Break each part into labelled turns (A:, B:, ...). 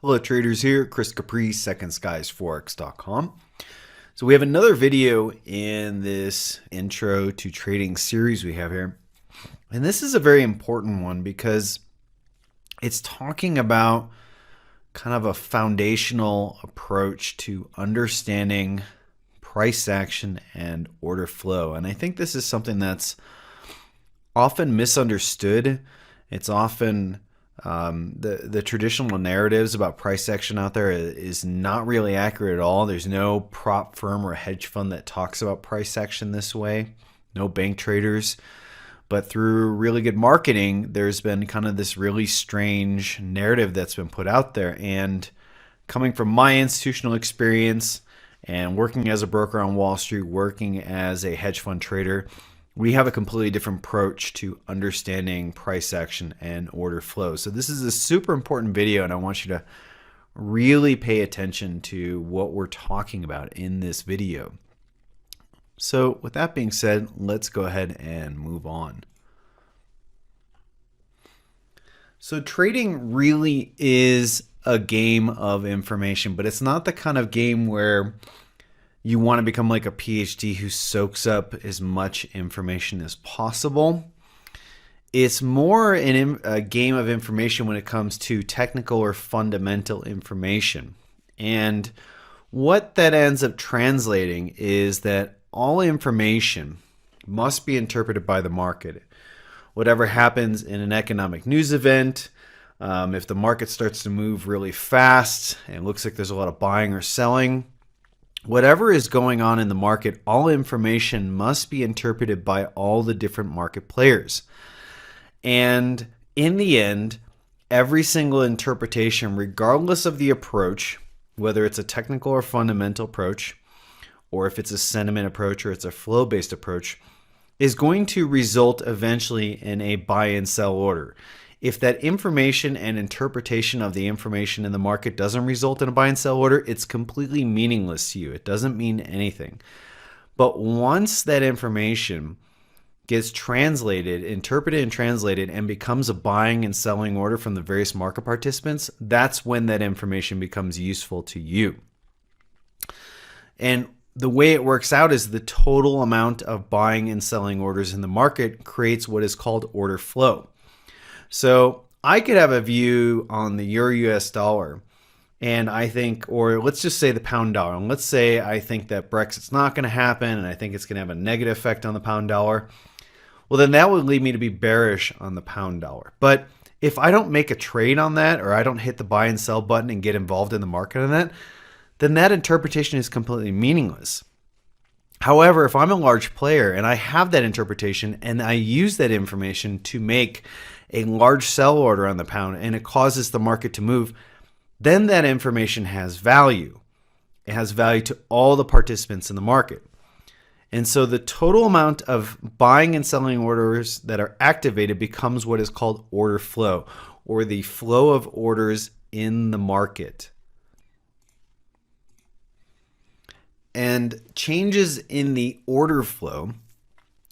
A: Hello traders, here Chris Capri, secondskiesforex.com. So we have another video in this intro to trading series we have here. And this is a very important one because it's talking about kind of a foundational approach to understanding price action and order flow. And I think this is something that's often misunderstood. It's often the traditional narratives about price action out there is not really accurate at all. There's no prop firm or hedge fund that talks about price action this way. No bank traders. But through really good marketing, there's been kind of this really strange narrative that's been put out there. And coming from my institutional experience and working as a broker on Wall Street, working as a hedge fund trader, we have a completely different approach to understanding price action and order flow. So this is a super important video, and I want you to really pay attention to what we're talking about in this video. So with that being said, let's go ahead and move on. So trading really is a game of information, but it's not the kind of game where you want to become like a PhD who soaks up as much information as possible. It's more a game of information when it comes to technical or fundamental information. And what that ends up translating is that all information must be interpreted by the market. Whatever happens in an economic news event, if the market starts to move really fast and it looks like there's a lot of buying or selling, whatever is going on in the market, all information must be interpreted by all the different market players. And in the end, every single interpretation, regardless of the approach, whether it's a technical or fundamental approach, or if it's a sentiment approach or it's a flow-based approach, is going to result eventually in a buy and sell order. If that information and interpretation of the information in the market doesn't result in a buy and sell order, it's completely meaningless to you. It doesn't mean anything. But once that information gets translated, interpreted and translated, and becomes a buying and selling order from the various market participants, that's when that information becomes useful to you. And the way it works out is the total amount of buying and selling orders in the market creates what is called order flow. So I could have a view on the euro US dollar, and I think, or let's just say the pound dollar, and let's say I think that Brexit's not going to happen and I think it's going to have a negative effect on the pound dollar. Well, then that would lead me to be bearish on the pound dollar. But if I don't make a trade on that, or I don't hit the buy and sell button and get involved in the market on that, then that interpretation is completely meaningless. However, if I'm a large player and I have that interpretation and I use that information to make a large sell order on the pound and it causes the market to move, then that information has value. It has value to all the participants in the market. And so the total amount of buying and selling orders that are activated becomes what is called order flow, or the flow of orders in the market. And changes in the order flow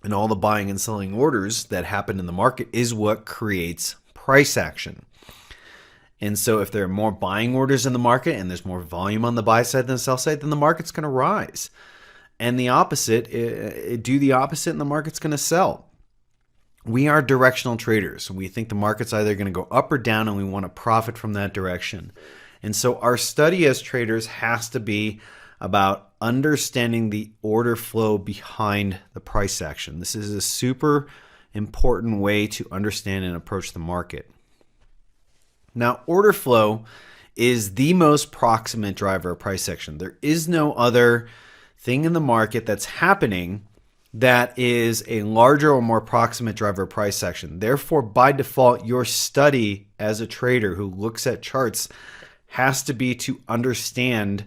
A: and all the buying and selling orders that happen in the market is what creates price action. And so if there are more buying orders in the market and there's more volume on the buy side than the sell side, then the market's going to rise. And the opposite, do the opposite and the market's going to sell. We are directional traders. We think the market's either going to go up or down, and we want to profit from that direction. And so our study as traders has to be about understanding the order flow behind the price action. This is a super important way to understand and approach the market. Now, order flow is the most proximate driver of price action. There is no other thing in the market that's happening that is a larger or more proximate driver of price action. Therefore, by default, your study as a trader who looks at charts has to be to understand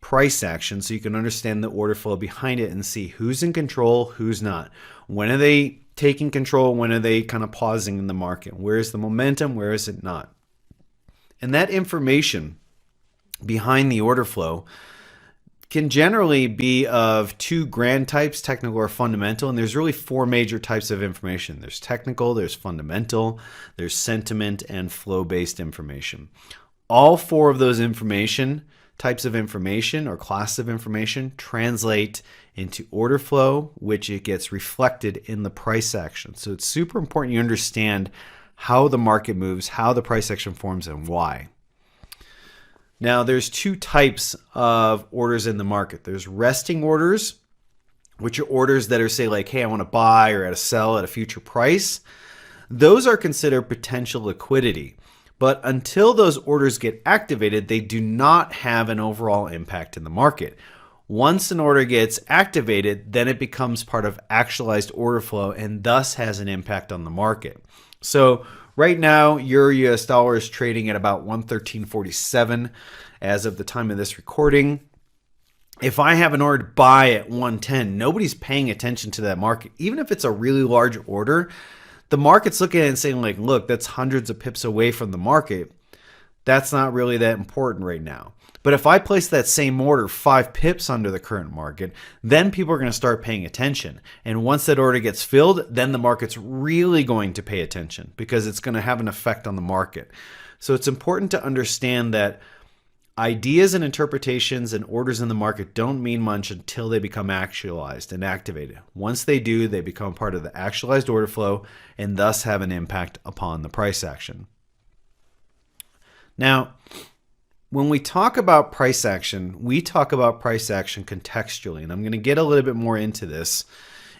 A: price action, so you can understand the order flow behind it and see who's in control, who's not. When are they taking control? When are they kind of pausing in the market? Where is the momentum? Where is it not? And that information behind the order flow can generally be of two grand types, technical or fundamental. And there's really four major types of information. There's technical, there's fundamental, there's sentiment, and flow-based information. All four of those types of information or classes of information translate into order flow, which it gets reflected in the price action. So it's super important you understand how the market moves, how the price action forms, and why. Now, there's two types of orders in the market. There's resting orders, which are orders that are say like, hey, I want to buy or at a sell at a future price. Those are considered potential liquidity. But until those orders get activated, they do not have an overall impact in the market. Once an order gets activated, then it becomes part of actualized order flow and thus has an impact on the market. So right now, Euro US dollar is trading at about 113.47 as of the time of this recording. If I have an order to buy at 110, nobody's paying attention to that market. Even if it's a really large order, the market's looking at it and saying like, look, that's hundreds of pips away from the market. That's not really that important right now. But if I place that same order 5 pips under the current market, then people are going to start paying attention. And once that order gets filled, then the market's really going to pay attention because it's going to have an effect on the market. So it's important to understand that ideas and interpretations and orders in the market don't mean much until they become actualized and activated. Once they do, they become part of the actualized order flow and thus have an impact upon the price action. Now, when we talk about price action, we talk about price action contextually, and I'm going to get a little bit more into this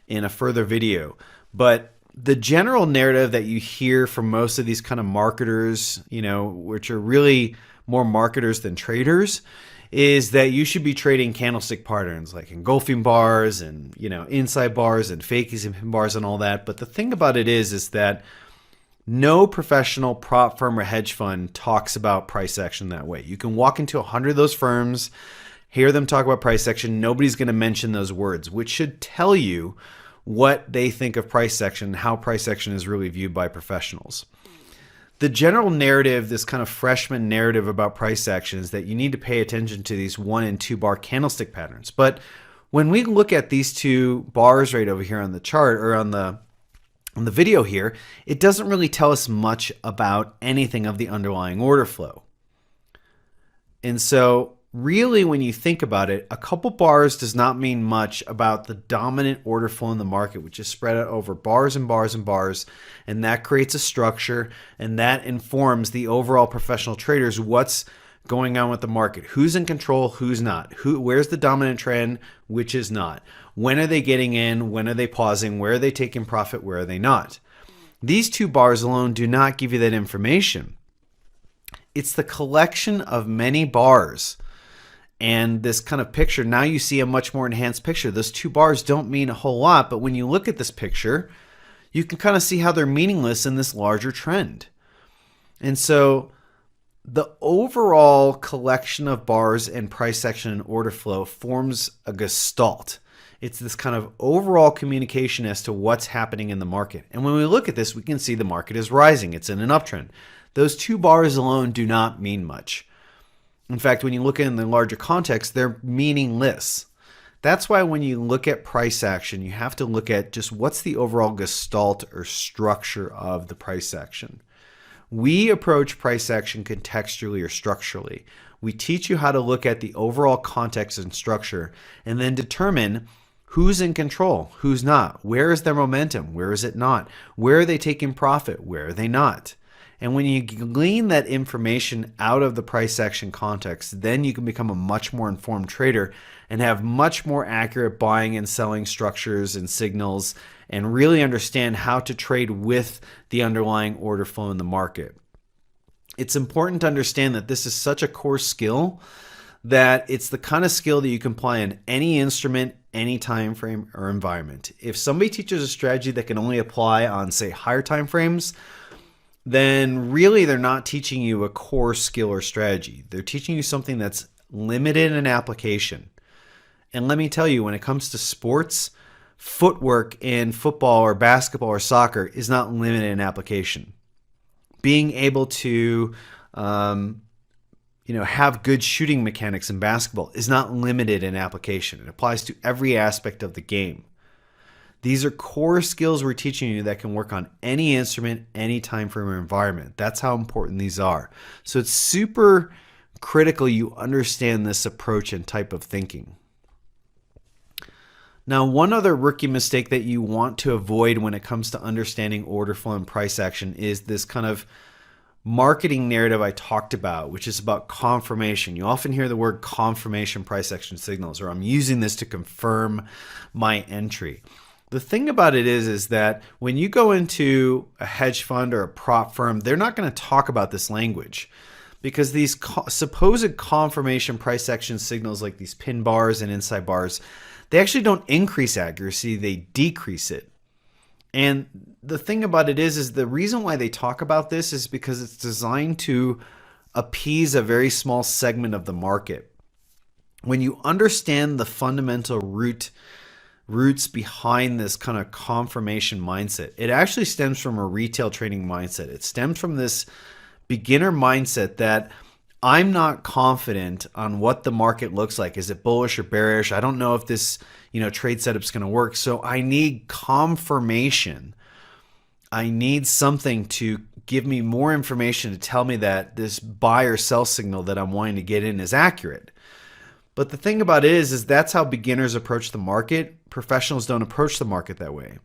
A: in a further video. But the general narrative that you hear from most of these kind of marketers, which are really more marketers than traders, is that you should be trading candlestick patterns like engulfing bars and inside bars and fakies and pin bars and all that. But the thing about it is that no professional prop firm or hedge fund talks about price action that way. You can walk into 100 of those firms, hear them talk about price action. Nobody's going to mention those words, which should tell you what they think of price action, how price action is really viewed by professionals. The general narrative, this kind of freshman narrative about price action, is that you need to pay attention to these 1 and 2 bar candlestick patterns. But when we look at these 2 bars right over here on the chart or on the video here, it doesn't really tell us much about anything of the underlying order flow. And so really, when you think about it, a couple bars does not mean much about the dominant order flow in the market, which is spread out over bars and bars and bars, and that creates a structure, and that informs the overall professional traders what's going on with the market. Who's in control, who's not? Where's the dominant trend, which is not? When are they getting in? When are they pausing? Where are they taking profit? Where are they not? These 2 bars alone do not give you that information. It's the collection of many bars and this kind of picture. Now you see a much more enhanced picture. Those 2 bars don't mean a whole lot, but when you look at this picture, you can kind of see how they're meaningless in this larger trend. And so the overall collection of bars and price action and order flow forms a gestalt. It's this kind of overall communication as to what's happening in the market. And when we look at this, we can see the market is rising. It's in an uptrend. Those 2 bars alone do not mean much. In fact, when you look in the larger context, they're meaningless. That's why when you look at price action, you have to look at just what's the overall gestalt or structure of the price action. We approach price action contextually or structurally. We teach you how to look at the overall context and structure and then determine who's in control, who's not, where is their momentum, where is it not, where are they taking profit, where are they not. And when you glean that information out of the price action context, then you can become a much more informed trader and have much more accurate buying and selling structures and signals and really understand how to trade with the underlying order flow in the market. It's important to understand that this is such a core skill that it's the kind of skill that you can apply in any instrument, any time frame or environment. If somebody teaches a strategy that can only apply on, say, higher time frames, then really they're not teaching you a core skill or strategy. They're teaching you something that's limited in application. And let me tell you, when it comes to sports, footwork in football or basketball or soccer is not limited in application. Being able to have good shooting mechanics in basketball is not limited in application. It applies to every aspect of the game. These are core skills we're teaching you that can work on any instrument, any time frame or environment. That's how important these are. So it's super critical you understand this approach and type of thinking. Now, one other rookie mistake that you want to avoid when it comes to understanding order flow and price action is this kind of marketing narrative I talked about, which is about confirmation. You often hear the word confirmation price action signals, or I'm using this to confirm my entry. The thing about it is that when you go into a hedge fund or a prop firm, they're not going to talk about this language, because these supposed confirmation price action signals, like these pin bars and inside bars, they actually don't increase accuracy, they decrease it. And the thing about it is the reason why they talk about this is because it's designed to appease a very small segment of the market. When you understand the fundamental roots behind this kind of confirmation mindset, it actually stems from a retail trading mindset. It stems from this beginner mindset that I'm not confident on what the market looks like. Is it bullish or bearish? I don't know if this, trade setup's going to work. So I need confirmation. I need something to give me more information to tell me that this buy or sell signal that I'm wanting to get in is accurate. But the thing about it is that's how beginners approach the market. Professionals don't approach the market that way.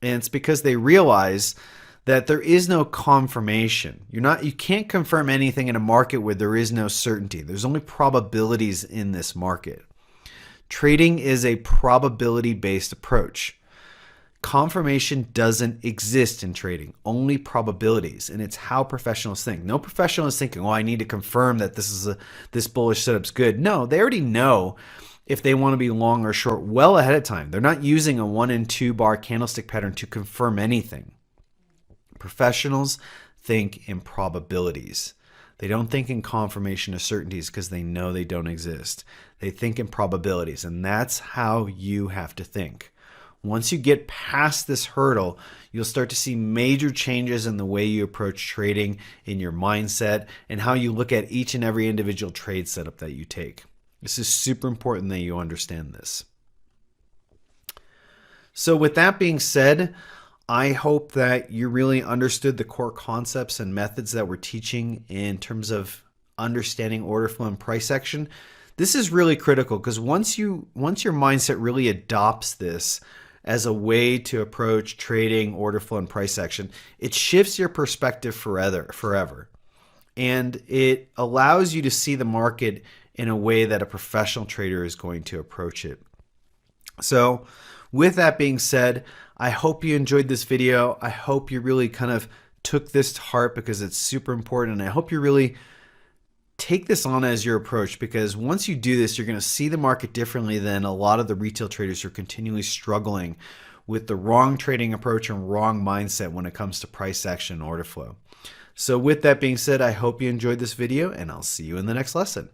A: And it's because they realize that there is no confirmation. You can't confirm anything in a market where there is no certainty. There's only probabilities in this market. Trading is a probability-based approach. Confirmation doesn't exist in trading, only probabilities, and it's how professionals think. No professional is thinking, I need to confirm that this bullish setup's good. No, they already know if they want to be long or short well ahead of time. They're not using a 1 and 2 bar candlestick pattern to confirm anything. Professionals think in probabilities. They don't think in confirmation of certainties because they know they don't exist. They think in probabilities, and that's how you have to think. Once you get past this hurdle, you'll start to see major changes in the way you approach trading, in your mindset, and how you look at each and every individual trade setup that you take. This is super important that you understand this. So with that being said, I hope that you really understood the core concepts and methods that we're teaching in terms of understanding order flow and price action. This is really critical because once your mindset really adopts this as a way to approach trading, order flow, and price action, it shifts your perspective forever. And it allows you to see the market in a way that a professional trader is going to approach it. So with that being said, I hope you enjoyed this video. I hope you really kind of took this to heart because it's super important. And I hope you really take this on as your approach, because once you do this, you're going to see the market differently than a lot of the retail traders who are continually struggling with the wrong trading approach and wrong mindset when it comes to price action and order flow. So with that being said, I hope you enjoyed this video, and I'll see you in the next lesson.